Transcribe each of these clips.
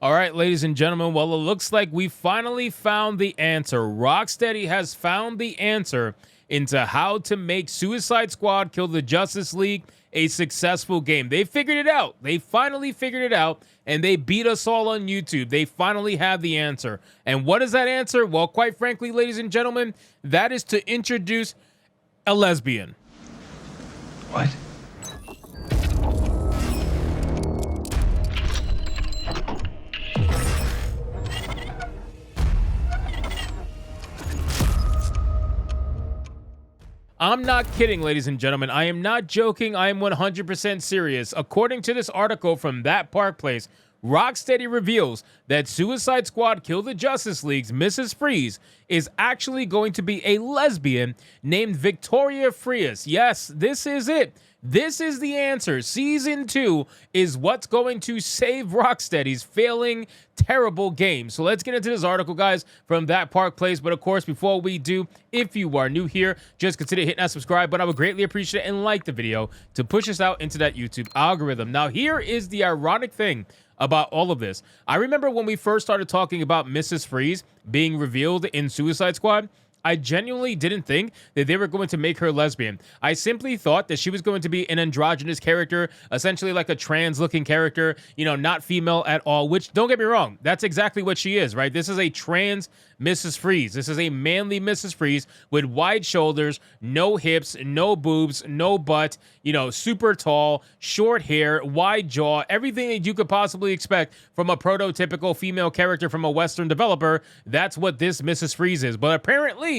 All right, ladies and gentlemen, well, it looks like we finally found the answer. Rocksteady has found the answer into how to make Suicide Squad Kill the Justice League a successful game. They figured it out. They finally figured it out, and they beat us all on YouTube. They finally have the answer. And what is that answer? Well, quite frankly, ladies and gentlemen, that is to introduce a lesbian. What? I'm not kidding, ladies and gentlemen. I am not joking. I am 100% serious. According to this article from That Park Place, Rocksteady reveals that Suicide Squad Kill the Justice League's Mrs. Freeze is actually going to be a lesbian named Victoria Frias. Yes, this is it. This is the answer. Season 2 is what's going to save Rocksteady's failing, terrible game. So let's get into this article, guys, from That Park Place. But of course, before we do, if you are new here, just consider hitting that subscribe button. I would greatly appreciate it, and like the video to push us out into that YouTube algorithm. Now, here is the ironic thing about all of this. I remember when we first started talking about Mrs. Freeze being revealed in Suicide Squad, I genuinely didn't think that they were going to make her lesbian. I simply thought that she was going to be an androgynous character, essentially like a trans-looking character, you know, not female at all, which, don't get me wrong, that's exactly what she is, right? This is a trans Mrs. Freeze. This is a manly Mrs. Freeze with wide shoulders, no hips, no boobs, no butt, you know, super tall, short hair, wide jaw, everything that you could possibly expect from a prototypical female character from a Western developer. That's what this Mrs. Freeze is. But apparently,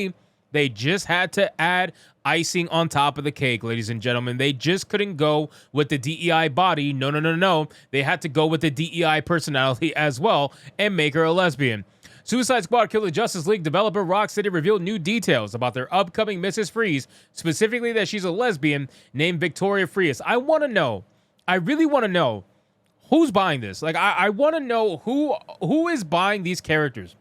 they just had to add icing on top of the cake, ladies and gentlemen. They just couldn't go with the DEI body. No. They had to go with the DEI personality as well and make her a lesbian. Suicide Squad Kill the Justice League developer Rocksteady revealed new details about their upcoming Mrs. Freeze, specifically that she's a lesbian named Victoria Frias. I really want to know who's buying this. Like, I want to know who is buying these characters.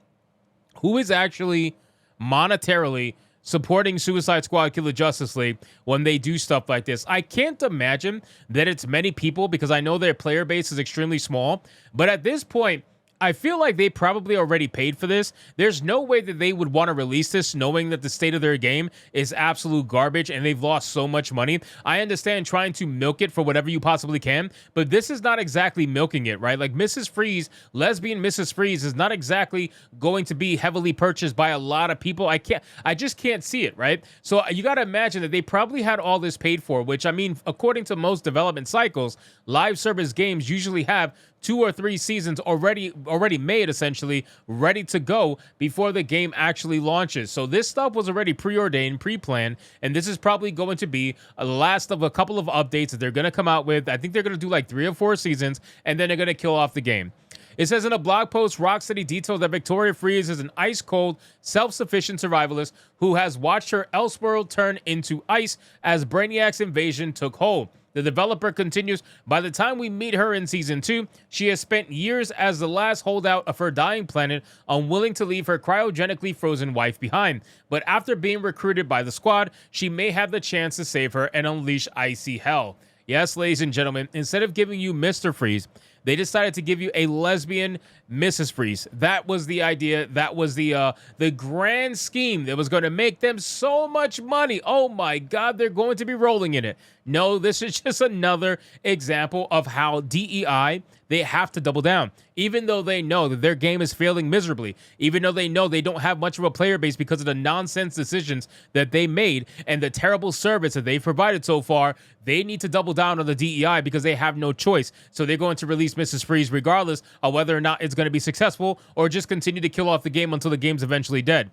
Who is actually monetarily supporting Suicide Squad Kill the Justice League when they do stuff like this. I can't imagine that it's many people because I know their player base is extremely small. But at this point, I feel like they probably already paid for this. There's no way that they would want to release this knowing that the state of their game is absolute garbage and they've lost so much money. I understand trying to milk it for whatever you possibly can, but this is not exactly milking it, right? Like Mrs. Freeze, lesbian Mrs. Freeze is not exactly going to be heavily purchased by a lot of people. I just can't see it, right? So you got to imagine that they probably had all this paid for, which, I mean, according to most development cycles, live service games usually have 2 or 3 seasons already made, essentially ready to go before the game actually launches. So this stuff was already preordained, pre-planned, and this is probably going to be the last of a couple of updates that they're going to come out with. I think they're going to do like 3 or 4 seasons, and then they're going to kill off the game. It says in a blog post, Rocksteady detailed that Victoria Freeze is an ice-cold, self-sufficient survivalist who has watched her Elseworld turn into ice as Brainiac's invasion took hold. The developer continues, by the time we meet her in Season 2, she has spent years as the last holdout of her dying planet, unwilling to leave her cryogenically frozen wife behind. But after being recruited by the squad, she may have the chance to save her and unleash icy hell. Yes, ladies and gentlemen, instead of giving you Mr. Freeze, they decided to give you a lesbian Mrs. Freeze. That was the idea. That was the grand scheme that was going to make them so much money. Oh my God, they're going to be rolling in it. No, this is just another example of how DEI, they have to double down. Even though they know that their game is failing miserably, even though they know they don't have much of a player base because of the nonsense decisions that they made and the terrible service that they've provided so far, they need to double down on the DEI because they have no choice. So they're going to release Mrs. Freeze regardless of whether or not it's going to be successful or just continue to kill off the game until the game's eventually dead.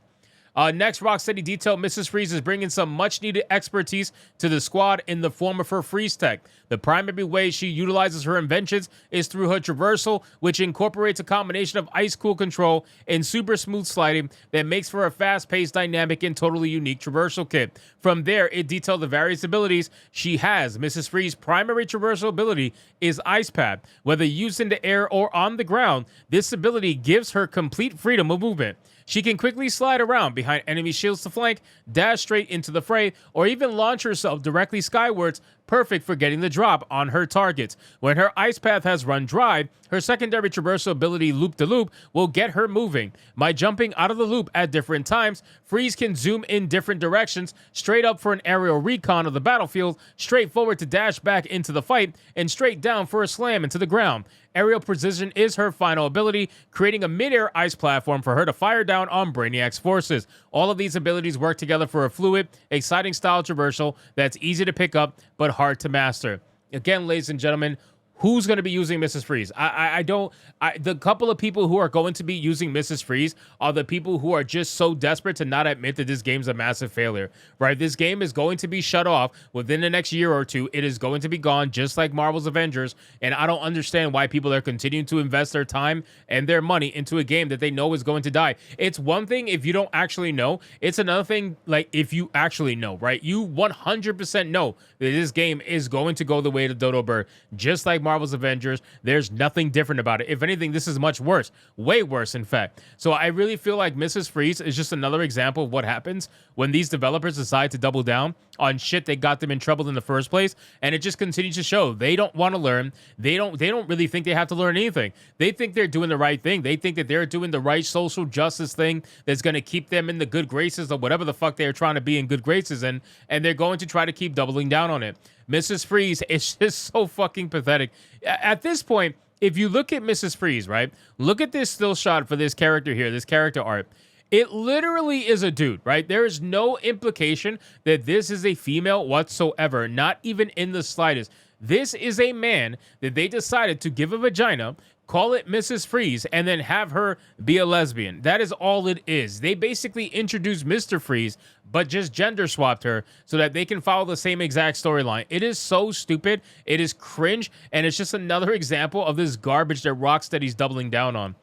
Next, Rocksteady detailed Mrs. Freeze is bringing some much-needed expertise to the squad in the form of her freeze tech. The primary way she utilizes her inventions is through her traversal, which incorporates a combination of ice-cool control and super smooth sliding that makes for a fast-paced, dynamic, and totally unique traversal kit. From there, it detailed the various abilities she has. Mrs. Freeze's primary traversal ability is Ice Pad. Whether used in the air or on the ground, this ability gives her complete freedom of movement. She can quickly slide around behind enemy shields to flank, dash straight into the fray, or even launch herself directly skywards perfect for getting the drop on her targets. When her ice path has run dry, her secondary traversal ability loop-de-loop will get her moving. By jumping out of the loop at different times, Freeze can zoom in different directions, straight up for an aerial recon of the battlefield, straight forward to dash back into the fight, and straight down for a slam into the ground. Aerial precision is her final ability, creating a mid-air ice platform for her to fire down on Brainiac's forces. All of these abilities work together for a fluid, exciting style traversal that's easy to pick up but hard to master. Again, ladies and gentlemen, who's going to be using Mrs. Freeze? The couple of people who are going to be using Mrs. Freeze are the people who are just so desperate to not admit that this game's a massive failure, right? This game is going to be shut off within the next year or two. It is going to be gone, just like Marvel's Avengers, and I don't understand why people are continuing to invest their time and their money into a game that they know is going to die. It's one thing if you don't actually know. It's another thing, like, if you actually know, right? You 100% know that this game is going to go the way of Dodo Bird, just like Marvel's Avengers. There's nothing different about it. If anything, this is much worse, way worse, in fact. So I really feel like Mrs. Freeze is just another example of what happens when these developers decide to double down on shit that got them in trouble in the first place, and it just continues to show they don't want to learn. They don't really think they have to learn anything. They think they're doing the right thing. They think that they're doing the right social justice thing that's going to keep them in the good graces of whatever the fuck they're trying to be in good graces in, and they're going to try to keep doubling down on it. Mrs. Freeze is just so fucking pathetic. At this point, if you look at Mrs. Freeze, right? Look at this still shot for this character here, this character art. It literally is a dude, right? There is no implication that this is a female whatsoever, not even in the slightest. This is a man that they decided to give a vagina, call it Mrs. Freeze, and then have her be a lesbian. That is all it is. They basically introduced Mr. Freeze, but just gender swapped her so that they can follow the same exact storyline. It is so stupid. It is cringe, and it's just another example of this garbage that Rocksteady's doubling down on.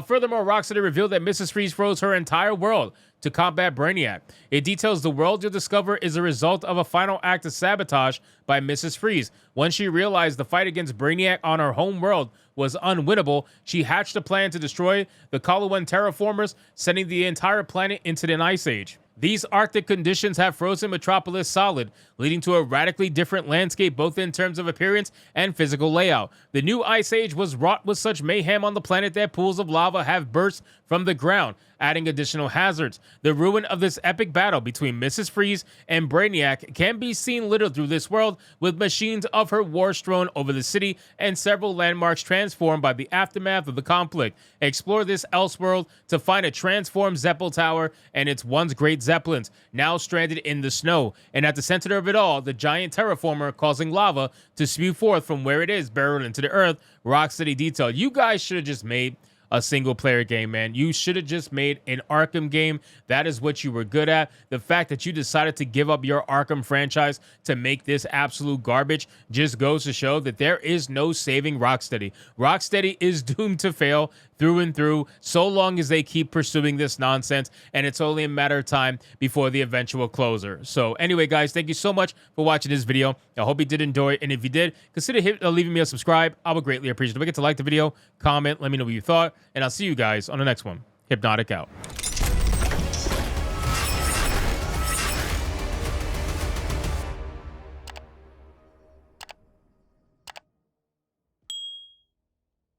Furthermore, Rocksteady revealed that Mrs. Freeze froze her entire world to combat Brainiac. It details the world you'll discover is a result of a final act of sabotage by Mrs. Freeze. Once she realized the fight against Brainiac on her home world was unwinnable, she hatched a plan to destroy the Kalawan terraformers, sending the entire planet into an ice age. These Arctic conditions have frozen Metropolis solid, leading to a radically different landscape both in terms of appearance and physical layout. The new Ice Age was wrought with such mayhem on the planet that pools of lava have burst from the ground, adding additional hazards. The ruin of this epic battle between Mrs. Freeze and Brainiac can be seen littered through this world, with machines of her war strewn over the city and several landmarks transformed by the aftermath of the conflict. Explore this Elseworld to find a transformed Zeppel Tower and its once great Zeppelins, now stranded in the snow. And at the center of it all, the giant terraformer causing lava to spew forth from where it is buried into the earth. Rocksteady detail. You guys should have just made a single player game, man. You should have just made an Arkham game. That is what you were good at. The fact that you decided to give up your Arkham franchise to make this absolute garbage just goes to show that there is no saving Rocksteady. Rocksteady is doomed to fail through and through so long as they keep pursuing this nonsense, and it's only a matter of time before the eventual closer. So anyway, guys, thank you so much for watching this video. I hope you did enjoy it, and if you did, consider leaving me a subscribe. I would greatly appreciate it. Don't forget to like the video, comment, let me know what you thought, and I'll see you guys on the next one. Hypnotic out.